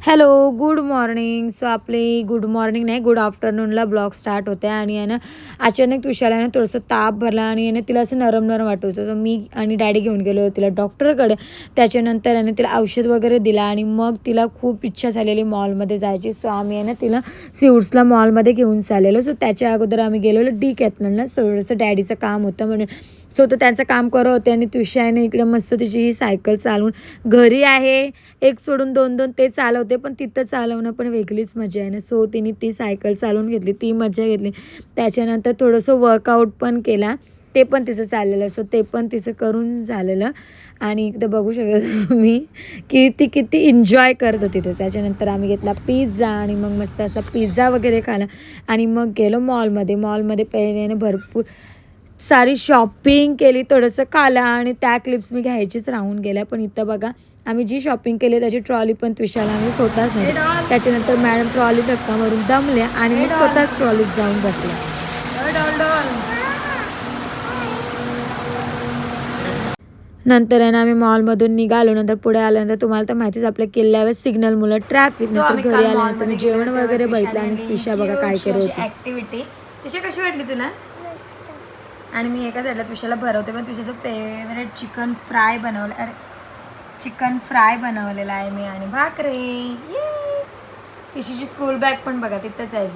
Hello good morning. So आपली good morning नाही, good आफ्टरनूनला blog start होते. आणि आहे ना अचानक तुषाला ना थोडंसं ताप भरला आणि आहे ना तिला असं नरम नरम वाटत होतं. तर मी आणि डॅडी घेऊन गेलो तिला डॉक्टरकडे. त्याच्यानंतर आहे ना तिला औषध वगैरे दिला आणि मग तिला खूप इच्छा झालेली मॉलमध्ये जायची. सो आम्ही आहे ना तिला सिव्हर्सला मॉलमध्ये घेऊन चाललेलो. सो त्याच्या अगोदर आम्ही गेलेलो डीकॅथलॉनला. थोडंसं डॅडीचं काम होतं म्हणून. सो तो त्यांचं काम करत होते आणि तुषाने इकडे मस्त तिची ही सायकल चालवून घरी आहे एक सोडून दोन दोन ते चालवते, पण तिथं चालवणं पण वेगळीच मजा आहे ना. सो तिने ती सायकल चालवून घेतली, ती मजा घेतली. त्याच्यानंतर थोडंसं वर्कआउट पण केला, ते पण तिचं चाललेलं. सो ते पण तिचं करून झालेलं. आणि एकदा बघू शकत तुम्ही की ती किती एन्जॉय करत होती ते. त्याच्यानंतर आम्ही घेतला पिझ्झा आणि मग मस्त असा पिझ्झा वगैरे खाला आणि मग गेलो मॉलमध्ये पहिले भरपूर सारी शॉपिंग केली, थोडंसं खालं आणि त्या क्लिप्स मी घ्यायचीच राहून गेल्या. पण इथं बघा आम्ही जी शॉपिंग केली त्याची ट्रॉली पण तुषाला आम्ही स्वतःच नाही. त्याच्यानंतर मॅडम ट्रॉली धक्का मारून दमल्या आणि मी स्वतःच ट्रॉलीत जाऊन बसले. नंतर आहे ना आम्ही मॉलमधून निघालो. नंतर पुढे आल्यानंतर तुम्हाला तर माहितीच आपल्या किल्ल्यावर सिग्नल मुलं ट्रॅफिक. नंतर घरी आल्यानंतर मी जेवण वगैरे बघितलं आणि फिशा बघा काय करत होती. ऍक्टिव्हिटी तिशा कशी वाटली तुला? आणि मी एका साईडला तुषाला भरवते, पण तुझ्याचं फेवरेट चिकन फ्राय बनवलं. अरे चिकन फ्राय बनवलेला आहे मी आणि भाकरी. तिशीची स्कूल बॅग पण बघा तिथंच आहे.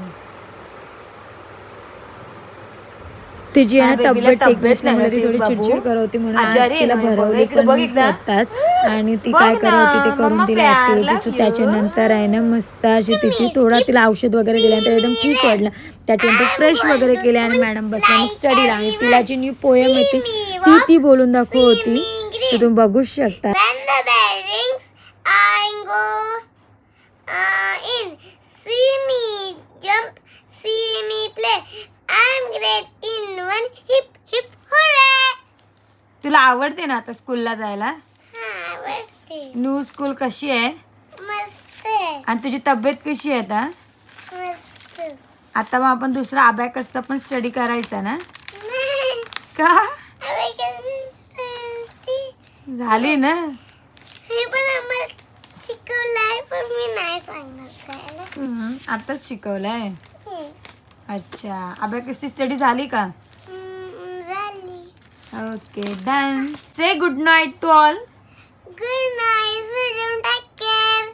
तिची आहे ना तब्येत ठीक नसल्यामुळे ती थोडी चिडचिड करत होती म्हणून आज तिला भरवली पण मी स्वतःच. आणि ती काय करत होती ते करून दिला ॲक्टिव्हिटी. सो त्याच्यानंतर आहे ना मस्त अशी तिची थोडा तिला औषध वगैरे दिल्यानंतर एकदम ठीक वाटलं. त्याच्यानंतर फ्रेश वगैरे केले आणि मॅडम बसल्या मग स्टडीला. आणि तिला जी न्यू पोएम होती ती बोलून दाखव होती. तर तुम्ही बघूच शकता. तुला आवडते ना आता स्कूलला जायला? न्यू स्कूल कशी आहे? मस्त आहे. आणि तुझी तब्येत कशी आहे आता? मस्त. आता मग आपण दुसरा अबॅकसचा पण स्टडी करायचा ना? का झाली ना? हे पण आम्हाला शिकवलंय पण मी नाही सांगणार. आताच शिकवलंय. अच्छा, अबॅकसची स्टडी झाली का? Okay done. Say good night to all. Good night. Take care.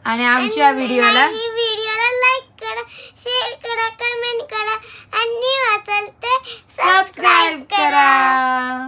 आणि आमच्या व्हिडिओला लाईक करा, शेअर करा, कमेंट करा आणि असेल ते सबस्क्राईब करा.